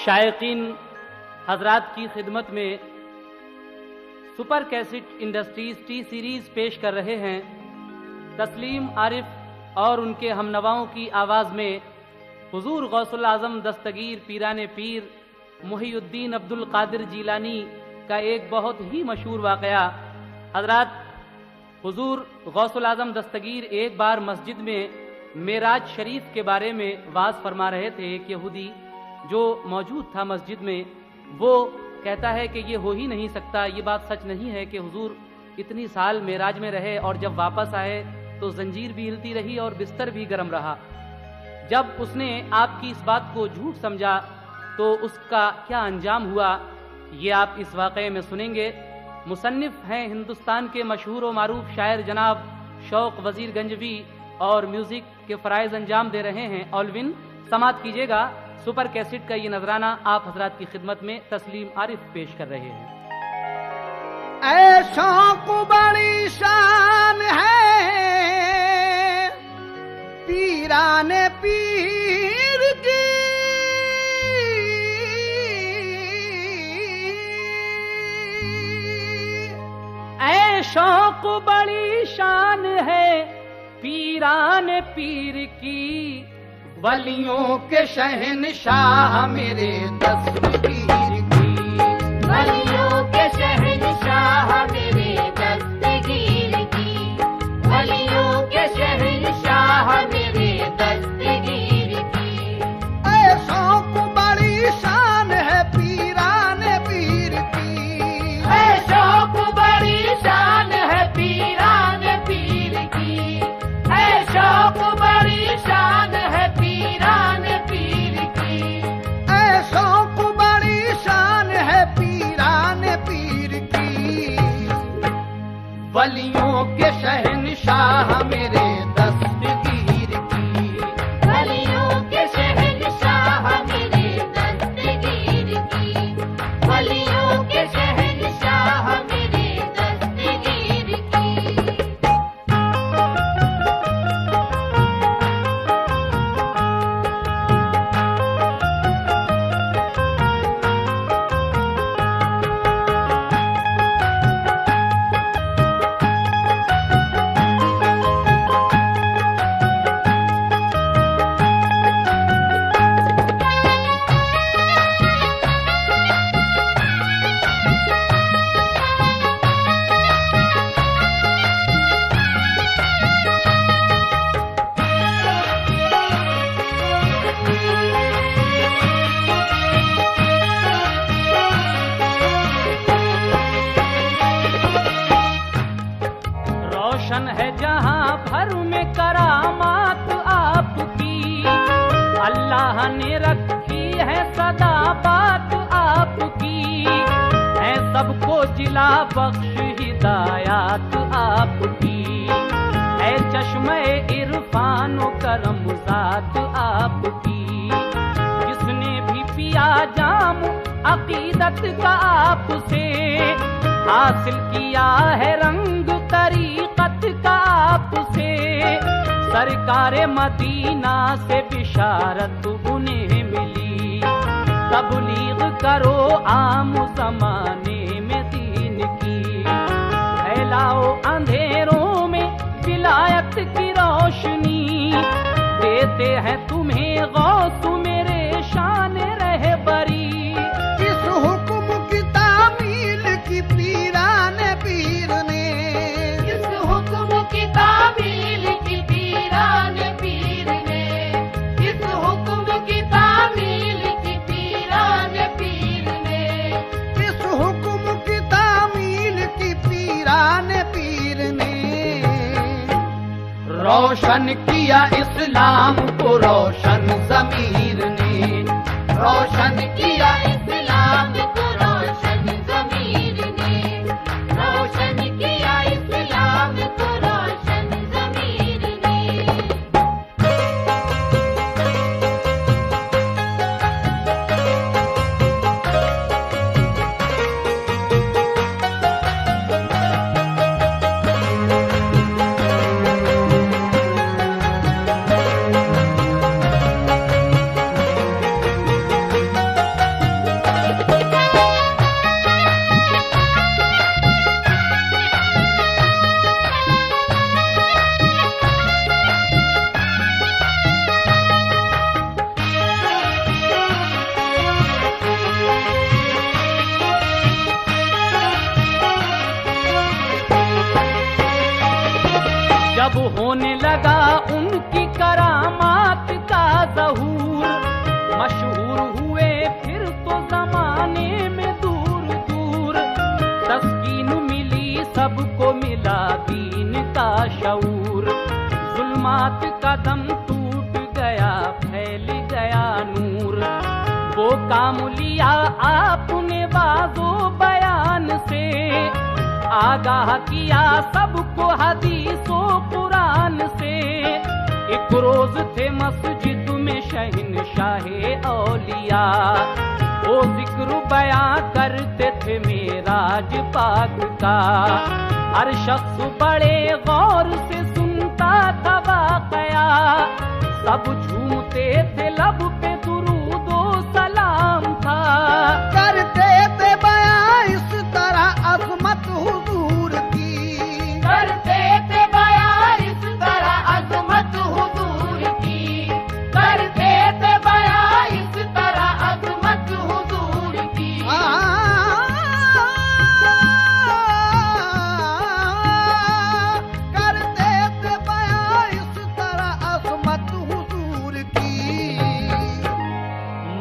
शायकीन हजरात की खिदमत में super cassette industries T series पेश कर रहे हैं तस्लीम आरिफ और उनके हमनवाओं की आवाज़ में हुजूर गौसुल आज़म दस्तगीर पीराने पीर मुहीउद्दीन अब्दुल कादिर जीलानी का एक बहुत ही मशहूर वाक़या। हजरात, हुजूर गौसुल आज़म दस्तगीर एक बार मस्जिद में मेराज शरीफ के बारे में वाज फरमा रहे थे। एक यहूदी जो मौजूद था मस्जिद में, वो कहता है कि ये हो ही नहीं सकता, ये बात सच नहीं है कि हुजूर इतनी साल मेराज में रहे और जब वापस आए तो जंजीर भी हिलती रही और बिस्तर भी गर्म रहा। जब उसने आपकी इस बात को झूठ समझा तो उसका क्या अंजाम हुआ, ये आप इस वाक़े में सुनेंगे। मुसन्निफ हैं हिंदुस्तान के मशहूर व मारूफ शायर जनाब शौक वजीर गंजवी और म्यूज़िक के फ़राइज़ अंजाम दे रहे हैं। ऑलविन समात कीजिएगा। सुपर कैसेट का ये नजराना आप हजरात की खिदमत में तस्लीम आरिफ पेश कर रहे हैं। ऐसा को बड़ी शान है पीराने पीर की, ऐसा को बड़ी शान है पीराने पीर की, वलियों के शहनशाह मेरे दस्तगीर की, वलियों के शहनशाह मेरे दस्तगीर की, वलियों के शहनशाह मेरे दस्तगीर की। ऐसा को बड़ी शान है पीराने पीर की, ऐसा को बड़ी शान है पीराने पीर की, ऐसा को बड़ी शान है पीराने पीर की, ऐसा को बड़ी शान है पीराने पीर की, वलियों के शहनशाह मेरे दस्तगीर की, वलियों के शहनशाह मेरे दस्तगीर की, वलियों के शहनशाह मेरे दस्तगीर की। रोशन है जहां भर में करामात आपकी, अल्लाह ने रखी है सदा बात आपकी, है सबको जिला बख्श हिदायत आपकी, है चश्मे इरफान व करम ज़ात आपकी, जिसने भी पिया जाम अकीदत का आपसे, हासिल किया है रंग तरीक़त का आपसे, सरकार मदीना से बिशारत उन्हें मिली, तबलीग करो आम ज़माने में दीन की, फैलाओ अंधेरों में विलायत की रोशनी, देते हैं तुम्हें गौस मेरे शान रहबरी, इस हुक्म की तामील की पीराने पीर ने, इस हुक्म की तामील की पीराने पीर ने, इस हुक्म की तामील की पीराने पीर ने, इस हुक्म की तामील की पीराने पीर ने, रोशन किया इस्लाम को रोशन ज़मीर ने, रोशन किया इस्लाम को रोशन ज़मीर ने, रोशन किया इस्लाम को रोशन ज़मीर ने। जब होने लगा उनकी करामात का ज़हूर, मशहूर हुए फिर तो जमाने में दूर दूर। तस्कीन मिली सबको, मिला दीन का शऊर। जुल्मात का दम टूट गया, फैल गया नूर। वो काम लिया आपने वाज़ो बयान से, आगाह किया सबको हदीसो कुरान से। एक रोज थे मस्जिद में शहंशाहे औलिया, वो जिक्र बयां करते थे मेराज पाक का। हर शख्स बड़े गौर से सुनता था वाक़या, सब झूमते थे लब पे दुरूदो सलाम था। करते थे बयां इस तरह अज़मत हुजूर की, करते थे बयां इस तरह अज़मत हुजूर की, करते थे बयां इस तरह अज़मत हुजूर की। करते थे बयां इस तरह अज़मत हुजूर की।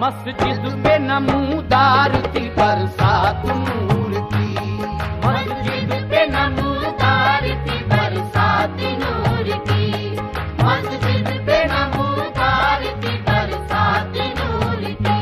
मस्जिद पे नमूदार थी बरसात नूर की, मस्जिद पे नमूदार थी बरसात नूर की, मस्जिद पे नमूदार थी बरसात नूर की।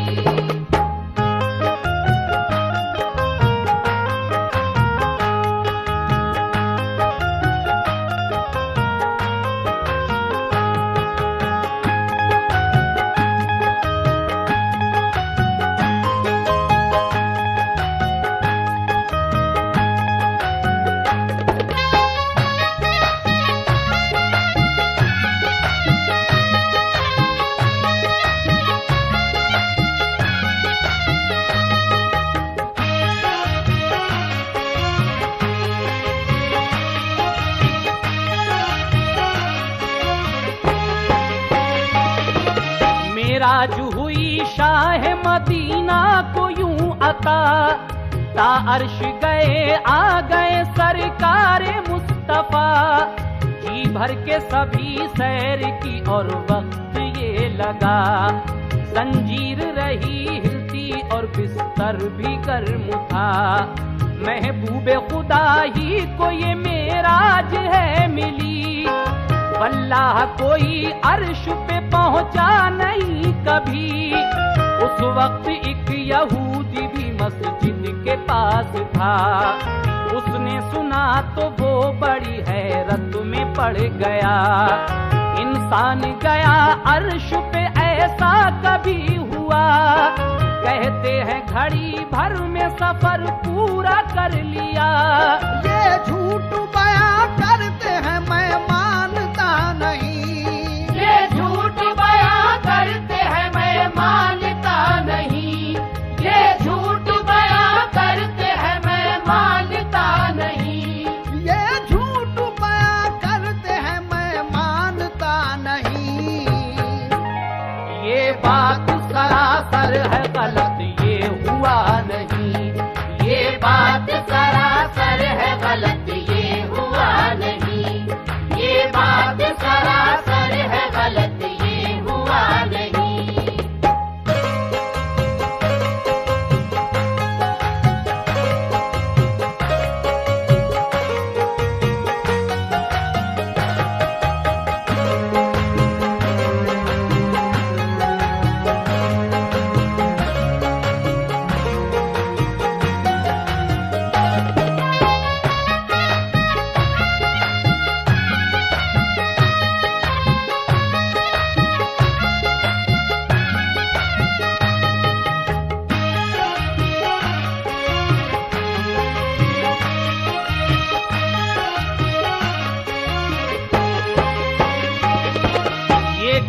मेराज हुई शाह मदीना को यूं अता, ता अर्श गए आ गए सरकार मुस्तफा। जी भर के सभी सैर की और वक्त ये लगा, जंजीर रही हिलती और बिस्तर भी गर्म था। महबूबे खुदा ही को ये मेराज है मिली, वल्लाह कोई अर्श पे पहुंचा नहीं कभी। उस वक्त एक यहूदी भी मस्जिद के पास था, उसने सुना तो वो बड़ी हैरत में पड़ गया। इंसान गया अर्श पे ऐसा कभी हुआ, कहते हैं घड़ी भर में सफर पूरा कर लिया। ये झूठ बयां करते हैं मैं मानता नहीं, ये झूठ बयां करते हैं मैं मानता नहीं, ये झूठ बयां करते हैं मैं मानता नहीं, ये झूठ बयां करते हैं मैं मानता नहीं। ये बात सरासर है गलत, ये हुआ नहीं। ये बात सरासर है गलत, ये हुआ नहीं। ये बात सरासर है गलत, ये हुआ नहीं।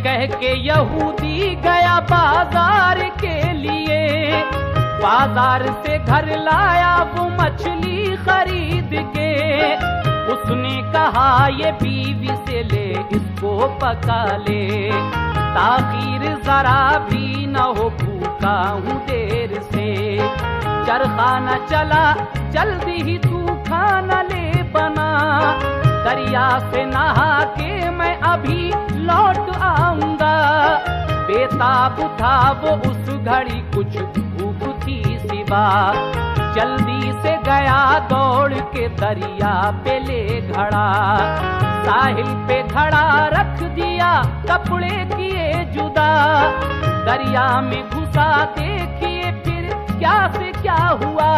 कह के यहूदी गया बाजार के लिए, बाजार से घर लाया वो मछली खरीद के। उसने कहा ये बीवी से ले इसको पका ले, ताखीर जरा भी न हो भूखा हूँ देर से। चरखाना चला जल्दी ही तू खाना ले बना, दरिया से नहा भी लौट आऊंगा। बेताब था वो उस घड़ी कुछ भूख थी सिवा, जल्दी से गया दौड़ के दरिया पे ले घड़ा। साहिल पे घड़ा रख दिया कपड़े किए जुदा, दरिया में घुसा देखिए फिर क्या से क्या हुआ।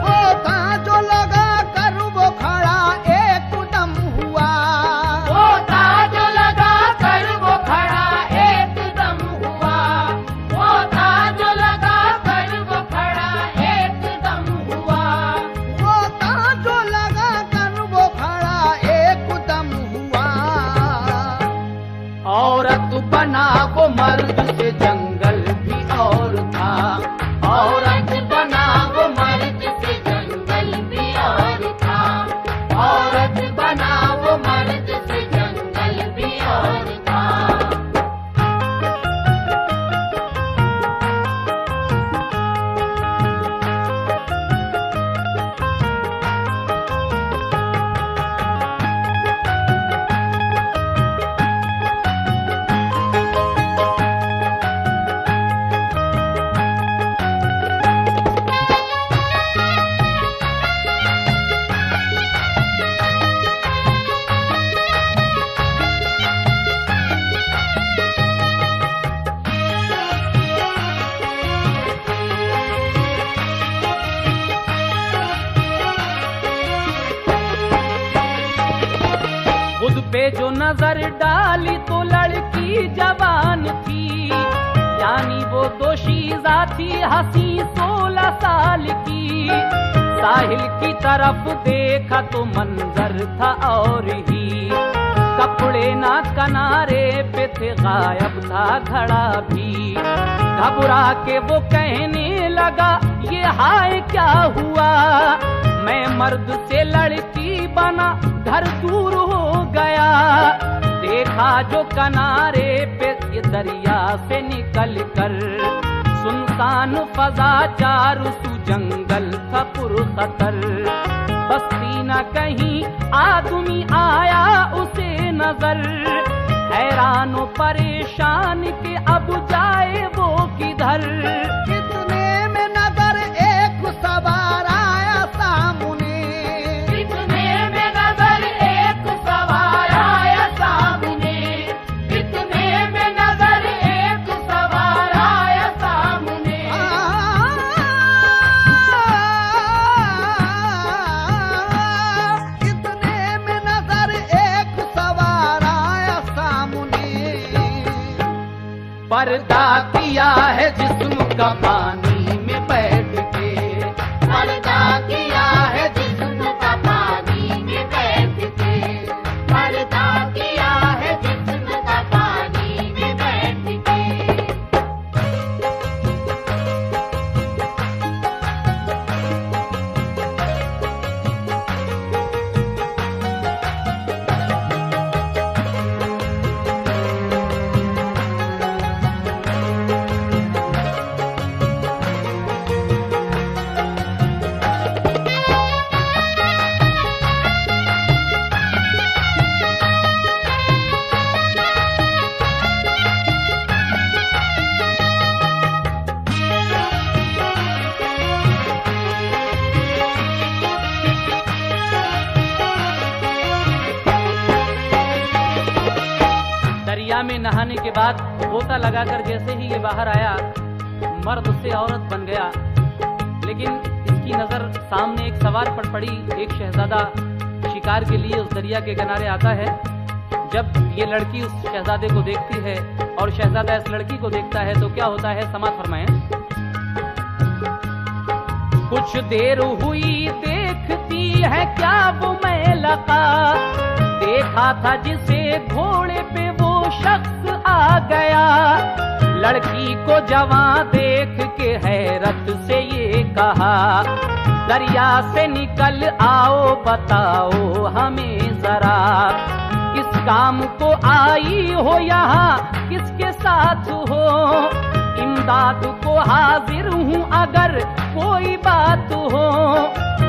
होता जो लगा कर वो खड़ा एकदम हुआ, होता जो लगा कर वो खड़ा एकदम हुआ, होता जो लगा कर वो खड़ा एकदम हुआ, होता जो लगा कर वो खड़ा एकदम हुआ। औरत बना वो मर्द से जंगल भी और था, औरत बना वो मर्द से जंगल भी और था, औरत बना वो मर्द से जंगल भी और था। खुद पे जो नजर डाली तो लड़की जवान थी, यानी वो दोशीज़ा थी हंसी 16 साल की। साहिल की तरफ देखा तो मंजर था और ही, कपड़े ना किनारे पे थे गायब था घड़ा भी। घबरा के वो कहने लगा ये हाय क्या हुआ, मैं मर्द से लड़की बना घर दूर हो गया। देखा जो किनारे पे ये दरिया से निकल कर, सुनसान फजा चारों सू जंगल था पुरखतर। बस्ती न कहीं आदमी आया उसे नजर, हैरान परेशान के अब जाए वो किधर। कितने में नजर एक सवार आया सामने, कितने में नजर एक सवार आया सामने, कितने में नजर एक सवार आया सामने। कितने में नजर एक सवार आया सामने। पर्दा किया है जिस्म का पानी में बैठ के, पर्दा किया है जिस्म का पानी में बैठ के, पर्दा किया है जिस्म का पानी में बैठ के। दरिया में नहाने के बाद गोता लगाकर जैसे ही ये बाहर आया, मर्द से औरत बन गया। लेकिन इसकी नजर सामने एक सवार पर पड़ी। एक शहजादा शिकार के लिए उस दरिया के किनारे आता है। जब ये लड़की उस शहजादे को देखती है और शहजादा इस लड़की को देखता है तो क्या होता है, समाज फरमाएं। कुछ देर हुई देखती है क्या वो मैं लगा, देखा था जिसे घोड़े पे वो शख्स आ गया। लड़की को जवां देख के हैरत से ये कहा, दरिया से निकल आओ बताओ हमें जरा, किस काम को आई हो यहाँ किसके साथ हो। इमदाद को हाजिर हूँ अगर कोई बात हो।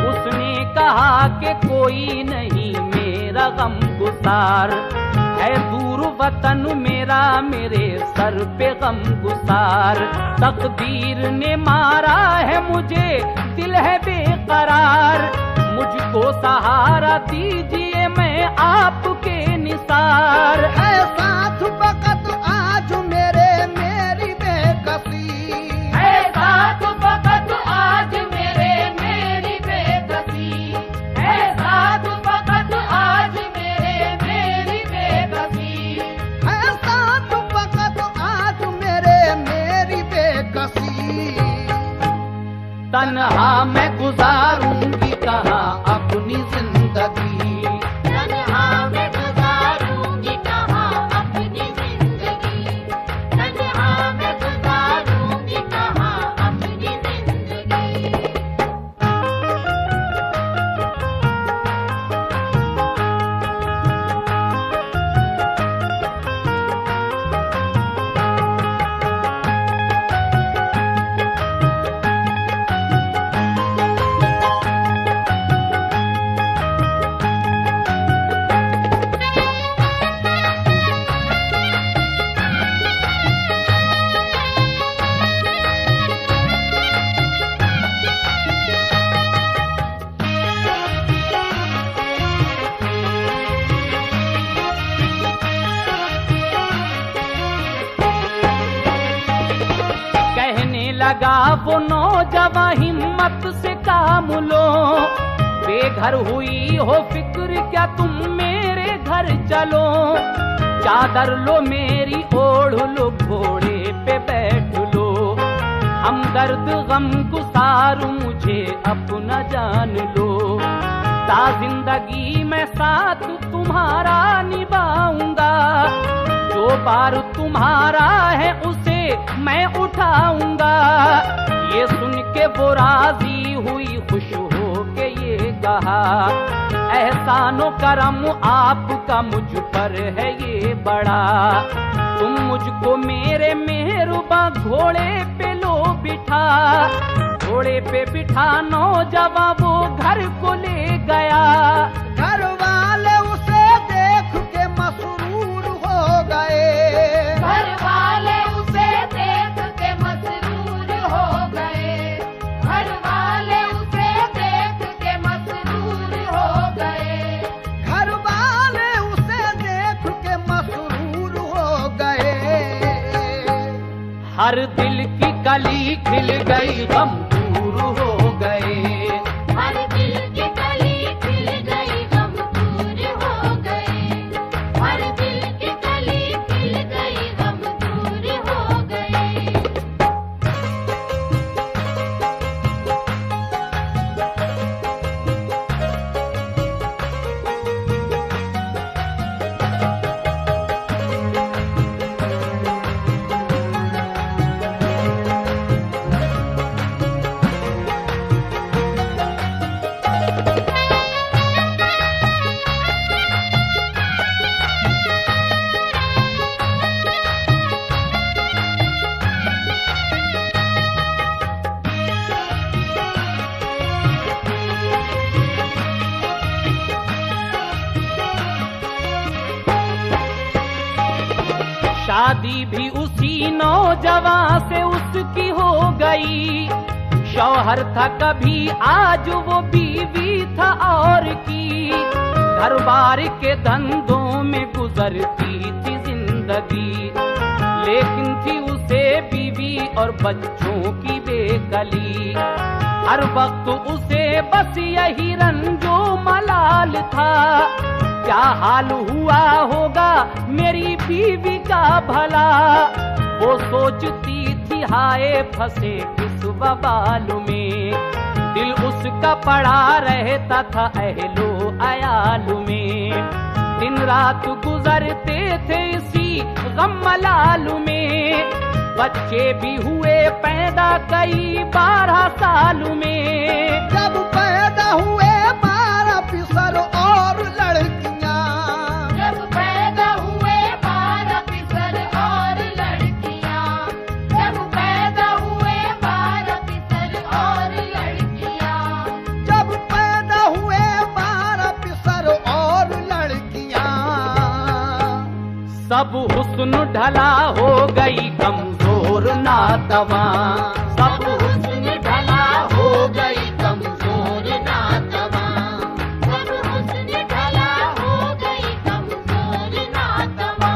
उसने कहा कि कोई नहीं मेरा गम गुसार है, दूर दूर वतन मेरा, मेरे सर पे गम गुसार। तकदीर ने मारा है मुझे, दिल है बेकरार। मुझको सहारा दीजिए, मैं आपके निसार। है साथ फकत आज मेरे मेरी बेकसी, है साथ फकत आज मेरे मेरी बेकसी, है साथ फकत आज मेरे मेरी बेकसी, है साथ फकत आज मेरे मेरी बेकसी। तन्हा मैं गुजारूंगी कहाँ अपनी जिंदगी, तन्हा मैं गुजारूंगी कहाँ अपनी जिंदगी, तन्हा मैं गुजारूंगी कहाँ अपनी जिंदगी। लगा वो नौजवान हिम्मत से काम लो। बेघर हुई हो फिक्र क्या तुम मेरे घर चलो। चादर लो मेरी ओढ़ लो, घोड़े पे बैठ लो। हमदर्द गम गुसार मुझे अपना जान लो। ता जिंदगी में साथ तुम्हारा निभाऊंगा। जो बार तुम्हारा है उसे मैं उठाऊंगा। ये सुन के वो राजी हुई, खुश हो के ये कहा, एहसानो करम आपका मुझ पर है ये बड़ा। तुम मुझको मेरे मेहरुबा घोड़े पे लो बिठा। घोड़े पे बिठा नौजवां वो घर को ले गया। घर वाले उसे देख के मसरूर हो गए। घर वाले उसे देख के मसरूर हो गए। घर वाले उसे देख के मसरूर हो गए। घर वाले उसे देख के मसरूर हो गए। हर दिल की कली खिल गई, गम दूर हो गए। हर दिल की कली खिल गई, गम दूर हो गए। हर दिल की कली खिल गई, गम दूर हो गए। शादी भी उसी नौजवान से उसकी हो गई। शौहर था कभी, आज वो बीवी था और की। घर बार के धंधों में गुजरती थी जिंदगी। लेकिन थी उसे बीवी और बच्चों की बेकली। हर वक्त उसे बस यही रंजो मलाल था। क्या हाल हुआ होगा मेरी बीवी का भला। वो सोचती थी हाय फंसे किस बबाल में। दिल उसका पड़ा रहता था अहलो अयाल में। दिन रात गुजरते थे इसी गम मलाल में। बच्चे भी हुए पैदा कई 12 साल में। जब पैदा हुए 12 पिसर और लड़कियां। जब पैदा हुए 12 पिसर और लड़कियां। जब पैदा हुए 12 पिसर और लड़कियां। जब पैदा हुए 12 पिसर और लड़कियां। सब हुस्न ढला हो गई कमजोर नातवा, सब हुस्न ढला हो गई कमजोर नातवा, सब हुस्न ढला हो गई कमजोर नातवा।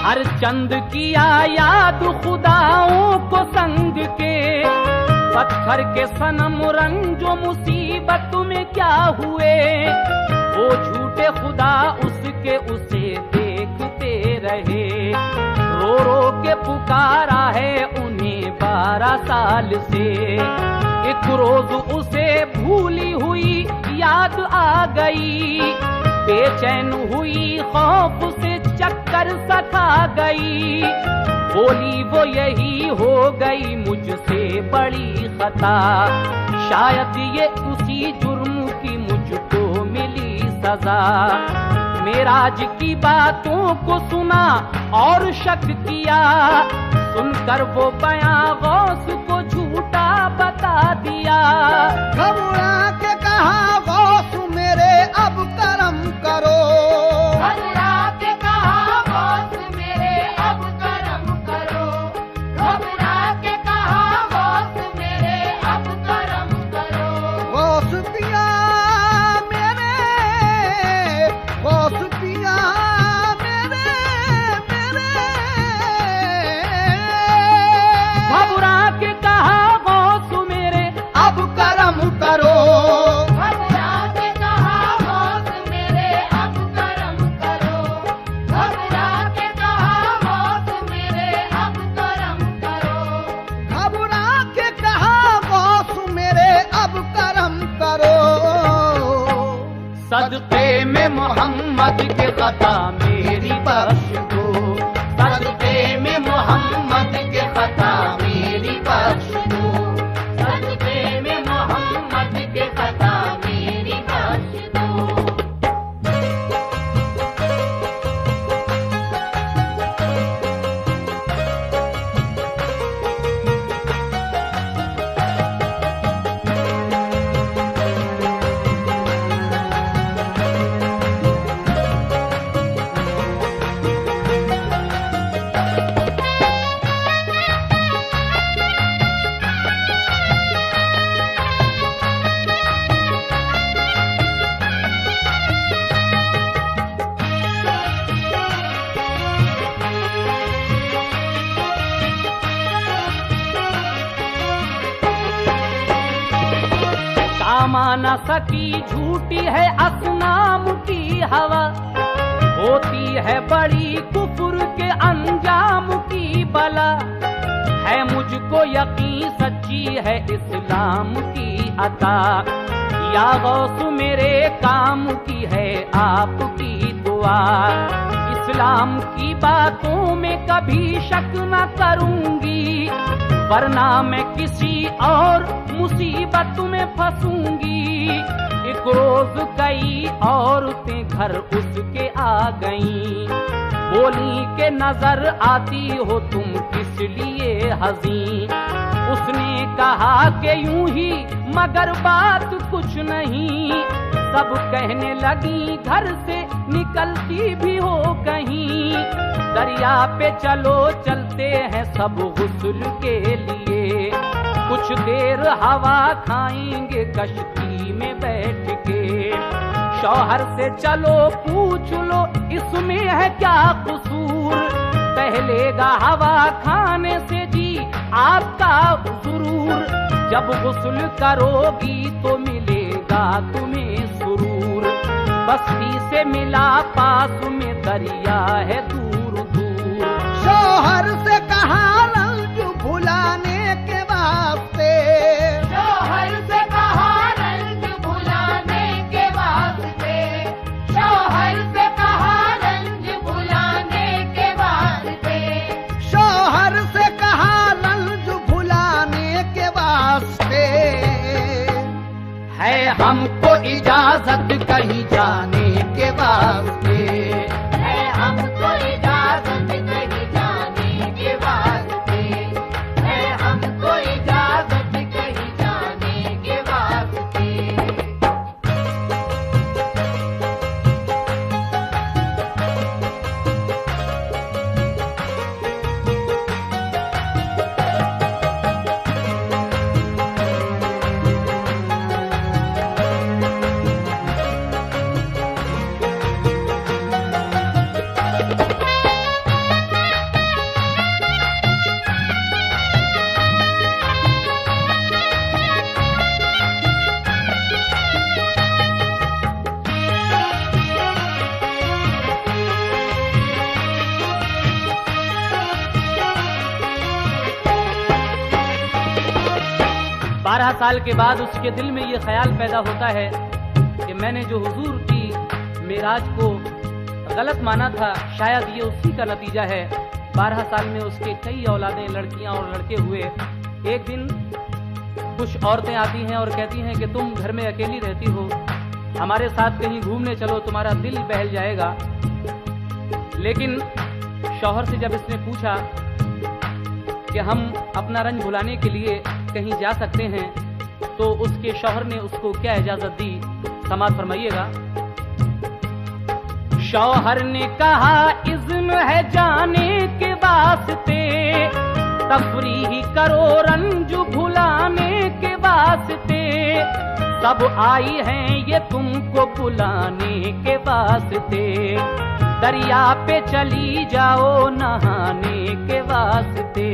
हर चंद किया याद खुदाओं को संग के, पत्थर के सनम रंजो मुसीबत में क्या हुए, वो झूठे खुदा उसके उसे देखते रहे, रो रो के पुकारा है उन्हें 12 साल से। एक रोज उसे भूली हुई याद आ गई, बेचैन हुई खौफ से चक्कर सा खा गई, बोली वो यही हो गई मुझसे बड़ी खता, शायद ये उसी जुर्म की मुझको मिली सजा। मेराज की बातों को सुना और शक किया, सुनकर वो बयां गौस को झूठा बता दिया। घबरा के कहा गौस मेरे अब करम करो, घबरा के कहा गौस मेरे अब करम करो, घबरा के कहा गौस मेरे अब करम करो। गौस पिया मेरे, गौस पिया मेरे, घबरा के कहा गौस मेरे अब करम करो। घबरा के कहा गौस मेरे अब करम करो, घबरा के कहा गौस मेरे अब करम करो। घबरा के कहा गौस मेरे अब करम करो। सदक़े में मोहम्मद के खता मेरी बख्श दो, सदक़े में मोहम्मद के खता मेरी बख्श दो, सदक़े में मोहम्मद के खता मेरी बख्श दो। न सकी झूठी है असनाम की हवा, होती है बड़ी कुफर के अंजाम की बला। है मुझको यकीन सच्ची है इस्लाम की अता, या गौस मेरे काम की है आपकी दुआ। इस्लाम की बातों में कभी शक न करूंगी, वरना मैं किसी और मुसीबत में फंसूंगी। एक रोज कई औरतें घर उसके आ गईं, बोली के नजर आती हो तुम किस लिए हज़ीं। उसने कहा कि यूं ही मगर बात कुछ नहीं, सब कहने लगी घर से निकलती भी हो कहीं। दरिया पे चलो चलते हैं सब गुस्ल के लिए, कुछ देर हवा खाएंगे कश्ती में बैठ के। शौहर से चलो पूछ लो इसमें है क्या कसूर, पहलेगा हवा खाने से जी आपका सुरूर। जब गुस्ल करोगी तो मिलेगा तुम्हें सुरूर, बस्ती से मिला पास में दरिया है दूर दूर। शौहर से कहा 12 साल के बाद उसके दिल में ये ख्याल पैदा होता है कि मैंने जो हुजूर की मेराज को गलत माना था, शायद ये उसी का नतीजा है। 12 साल में उसके कई औलादें, लड़कियां और लड़के हुए। एक दिन कुछ औरतें आती हैं और कहती हैं कि तुम घर में अकेली रहती हो, हमारे साथ कहीं घूमने चलो, तुम्हारा दिल बहल जाएगा। लेकिन शौहर से जब इसने पूछा कि हम अपना रंज भुलाने के लिए कहीं जा सकते हैं, तो उसके शौहर ने उसको क्या इजाजत दी, समाज फरमाइएगा। शौहर ने कहा इज़्न है जाने के वास्ते, तफरीह करो रंज भुलाने के वास्ते, सब आई हैं ये तुमको बुलाने के वास्ते, दरिया पे चली जाओ नहाने के वास्ते।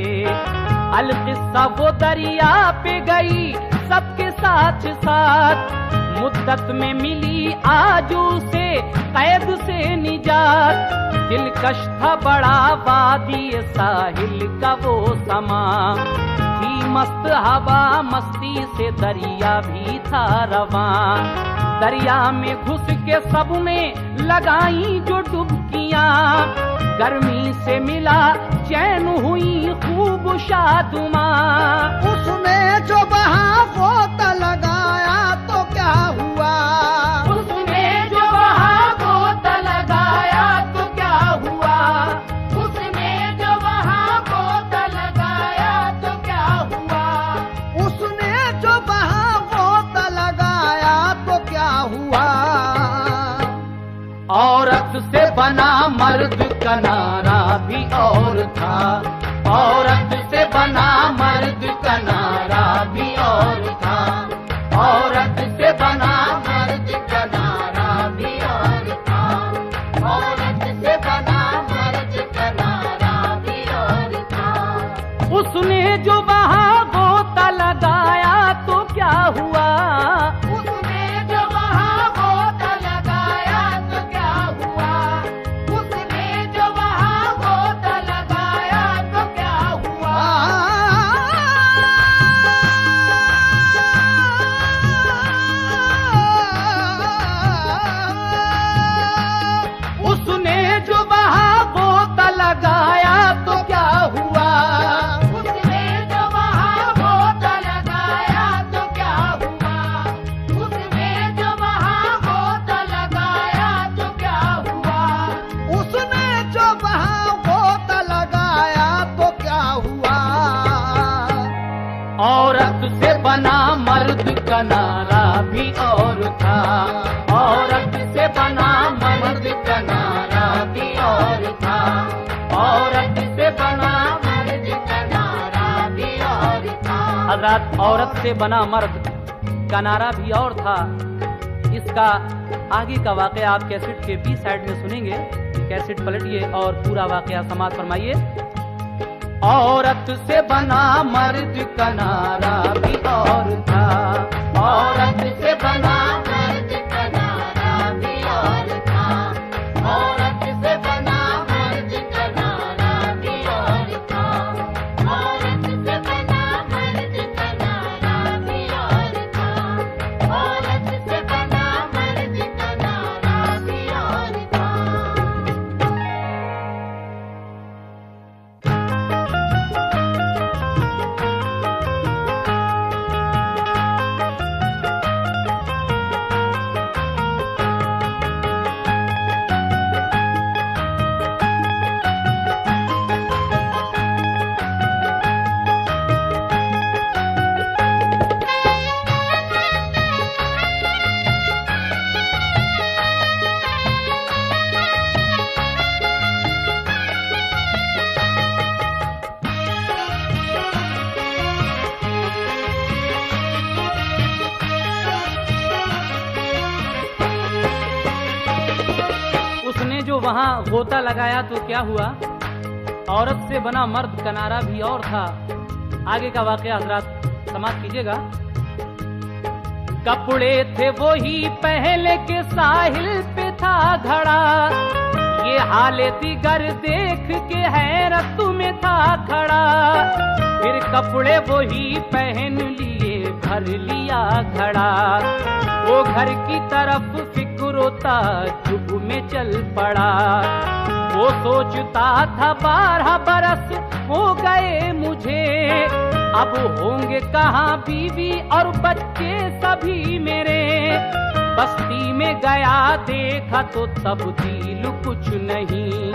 अलकिस्सा वो दरिया पे गई सबके साथ साथ, मुद्दत में मिली आज उसे कैद से निजात। दिलकश था बड़ा वादी साहिल का वो समा, थी मस्त हवा मस्ती से दरिया भी था रवां। दरिया में घुस के सबने लगाई जो डुबकियां, गर्मी से मिला चैन हुई खूब शादुमा। उसने जो वहाँ गोता लगाया तो क्या हुआ, उसने जो वहाँ गोता लगाया तो क्या हुआ, उसने जो वहाँ गोता लगाया तो क्या हुआ, उसने जो वहाँ गोता लगाया तो क्या हुआ। औरत से बना मर्द का नारा भी और था, औरत से बना मर्द का नारा भी और था, औरत से बना मर्द का नारा भी और था, औरत से बना मर्द का नारा भी और था। उसने जो वहाँ गोता लगाया तो क्या हुआ, उसने जो वहाँ गोता लगाया तो क्या हुआ, उसने जो वहाँ गोता लगाया तो क्या हुआ। उसने जो वहाँ गोता लगाया तो क्या हुआ, उसने जो वहाँ गोता लगाया तो क्या हुआ, उसने जो वहाँ गोता लगाया तो क्या हुआ। उसने जो वहाँ गोता लगाया तो क्या हुआ। औरत से बना मर्द का नारा भी और था, औरत से बना मर्द का नारा भी और था, औरत से बना मर्द का नारा भी और था। हज़रात, औरत से बना मर्द का नारा भी और था। इसका आगे का वाकया आप कैसेट के बी साइड में सुनेंगे। कैसेट पलटिए और पूरा वाकया समाप्त फरमाइए। औरत से बना मर्द का नारा भी और था, औरत से बना मर्द का नारा भी और था, औरत से बना मर्द का नारा भी और था, औरत से बना मर्द का नारा भी और था, औरत से बना मर्द का नारा भी और था। जो वहां गोता लगाया तो क्या हुआ, औरत से बना मर्द का नारा भी और था। आगे का वाकया हजरात समाप्त कीजिएगा। कपड़े थे वो ही पहले के साहिल पे था घड़ा, ये हाले दिगर देख के हैरत में था खड़ा। फिर कपड़े वो ही पहन लिए भर लिया घड़ा। वो घर की तरफ फिक्रोता चुप में चल पड़ा। वो सोचता था 12 बरस हो गए मुझे, अब होंगे कहाँ बीवी और बच्चे सभी मेरे। बस्ती में गया देखा तो तब्दील कुछ नहीं,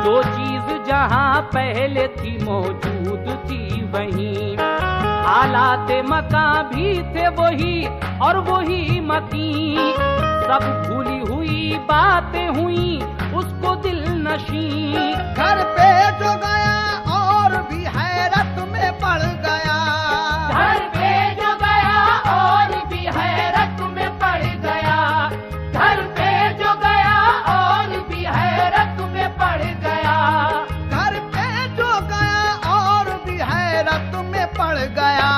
जो चीज जहाँ पहले थी मौजूद थी वहीं। हालात मकान भी थे वही और वही मकी, सब भूली हुई बातें हुई उसको दिल नशी। घर पे जो गया और भी हैरत में पड़ गया। घर पे जो गया और भी हैरत में पड़ गया। घर पे जो गया और भी हैरत में पड़ गया। घर पे जो गया और भी हैरत में पड़ गया।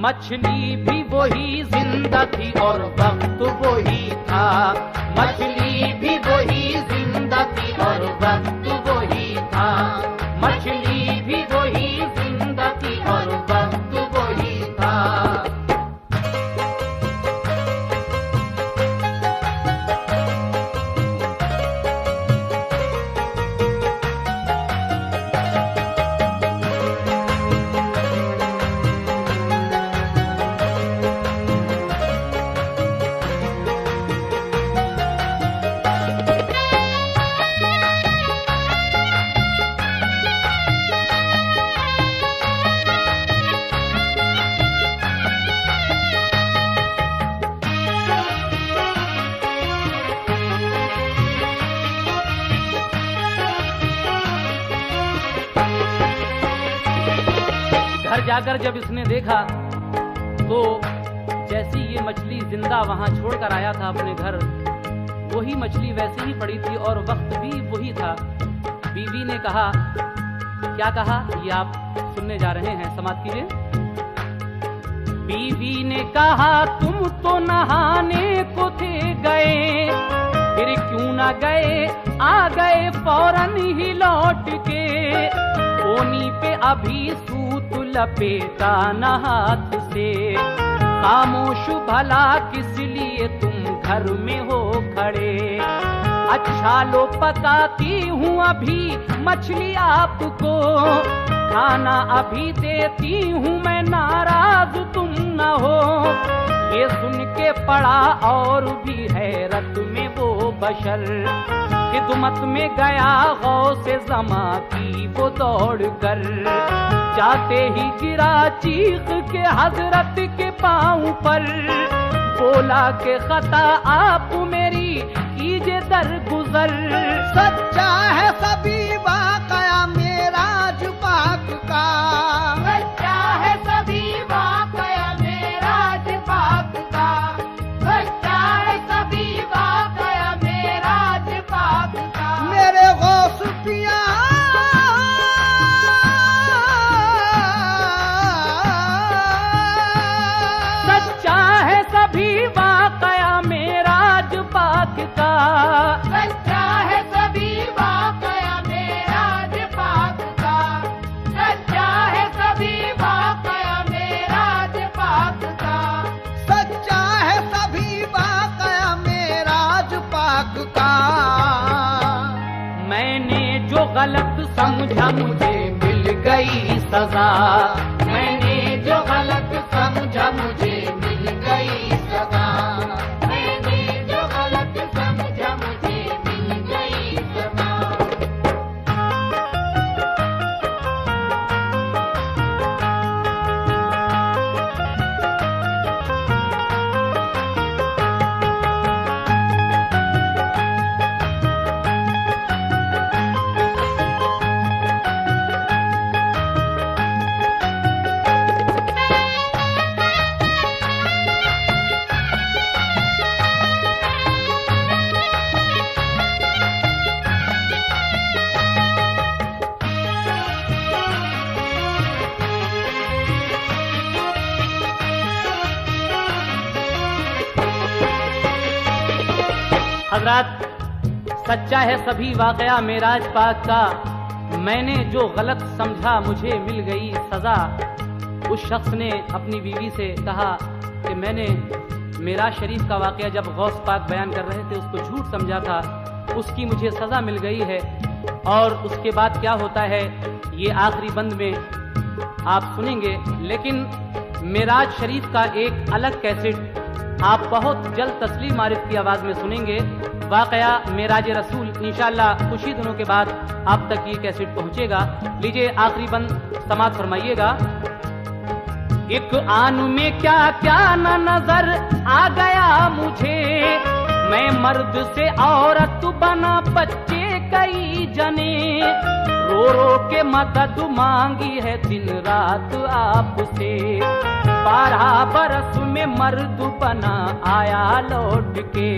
मछली भी वही जिंदा थी और वक्त वही था। मछली भी वही जिंदा थी और वक्त वही था। मछली भी वही जिंदा थी और वक्त वही था। घर जाकर जब इसने देखा तो जैसी ये मछली जिंदा वहां छोड़कर आया था अपने घर, वही मछली वैसे ही पड़ी थी और वक्त भी वही था। बीवी ने कहा, क्या कहा ये आप सुनने जा रहे हैं, समाप्त कीजिए। बीवी ने कहा, तुम तो नहाने को थे गए, फिर क्यों ना गए, आ गए फौरन ही लौट के। कोनी पे अभी सूत लपेटा न हाथ से, खामोश भला किस लिए तुम घर में हो खड़े। अच्छा लो पकाती हूँ अभी मछली आपको, खाना अभी देती हूँ मैं, नाराज तुम न हो। ये सुन के पड़ा और भी हैरत में वो बशर, खिदमत में गया गौसे ज़मा की वो दौड़ कर। जाते ही गिरा चीख के हजरत के पाँव पर, बोला के खता आप मेरी कीजिए दरगुजर। सच्चा है सभी वाकया मेराज पाक का, सच्चा है सभी वाकया मेराज पाक का। सच्चा है सभी वाकया मेराज पाक का। मेरे गौस पिया सच्चा है सभी वाकया मेराज पाक का। सच्चा है सभी वाकया मेराज पाक का। सच्चा है सभी वाकया मेराज पाक का। सच्चा है सभी वाकया मेराज पाक का। मैंने जो गलत समझा मुझे मिल गई सजा। मैंने जो गलत समझा मुझे मिल गई सजा। मैंने जो गलत समझा मुझे मिल गई सजा। हजरात, सच्चा है सभी वाकया मेराज पाक का। मैंने जो गलत समझा मुझे मिल गई सजा। उस शख्स ने अपनी बीवी से कहा कि मैंने मेराज शरीफ का वाक़या जब गौस पाक बयान कर रहे थे उसको झूठ समझा था, उसकी मुझे सज़ा मिल गई है। और उसके बाद क्या होता है ये आखिरी बंद में आप सुनेंगे। लेकिन मेराज शरीफ का एक अलग कैसेट आप बहुत जल्द तस्लीम आरिफ की आवाज़ में सुनेंगे। वाक़या मेराज रसूल इंशाअल्लाह कुछ ही दिनों के बाद आप तक ये कैसेट पहुँचेगा। लीजिए आखिरी बंद समाप्त फरमाइएगा। एक आन में क्या क्या न नजर आ गया मुझे, मैं मर्द से औरत बना बच्चे कई जने, रो रो के मदद मांगी है दिन रात आपसे, 12 बरस में मर्द बना आया लौट के,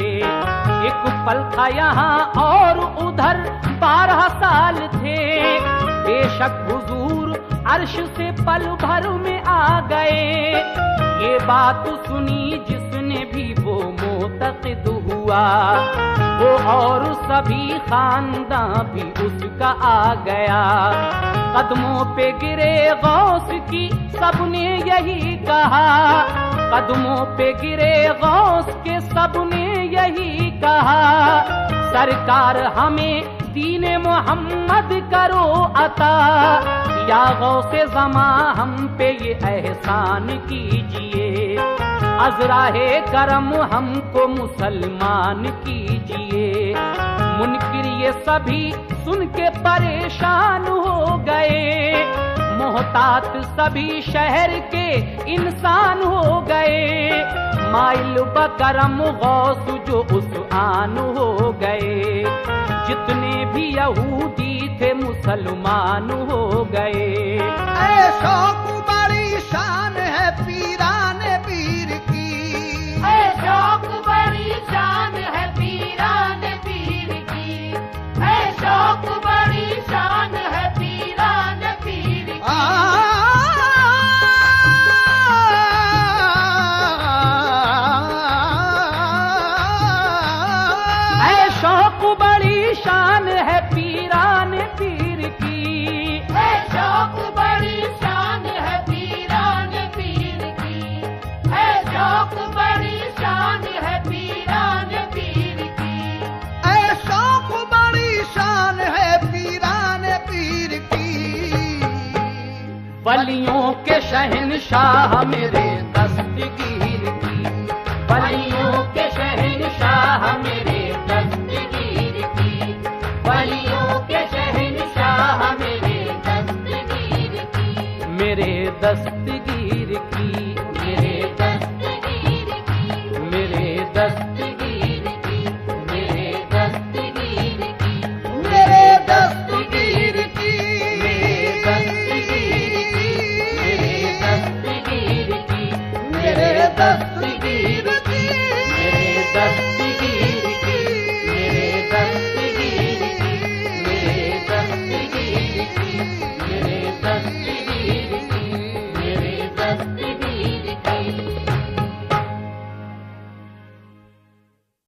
एक पल था यहाँ और उधर 12 साल थे, बेशक हुजूर अर्श से पल भर में आ गए, ये बात सुनी जिसने भी वो मोतक़िद हुआ, वो और सभी खानदान भी उसका आ गया, कदमों पे गिरे गौस की सबने यही कहा, कदमों पे गिरे गौस के सबने यही कहा, सरकार हमें दीने मोहम्मद करो अता, या गौसे ज़मा हम पे ये एहसान कीजिए, अज़राहे करम हमको मुसलमान कीजिए। मुनकिर ये सभी सुन के परेशान हो गए, मोहतात सभी शहर के इंसान हो गए, माइल बकरम गौस जो उस आन हो गए, जितने भी यहूदी थे मुसलमान हो गए। ऐ शौक बड़ी शान है पीराने पीर की, ऐ शौक बड़ी शान है पीराने पीर की, ऐ शौक बड़ी शान है पीराने पीर की। ऐ शौक बड़ी शान है पीराने पीर की, ऐ शौक बड़ी शान है पीराने पीर की, ऐ शौक बड़ी शान है पीराने पीर की। ऐ शौक बड़ी शान है पीराने पीर की, वलियों के शहंशाह मेरे दस्तगीर की, वलियों के शहंशाह मेरे दस्तगीर की, वलियों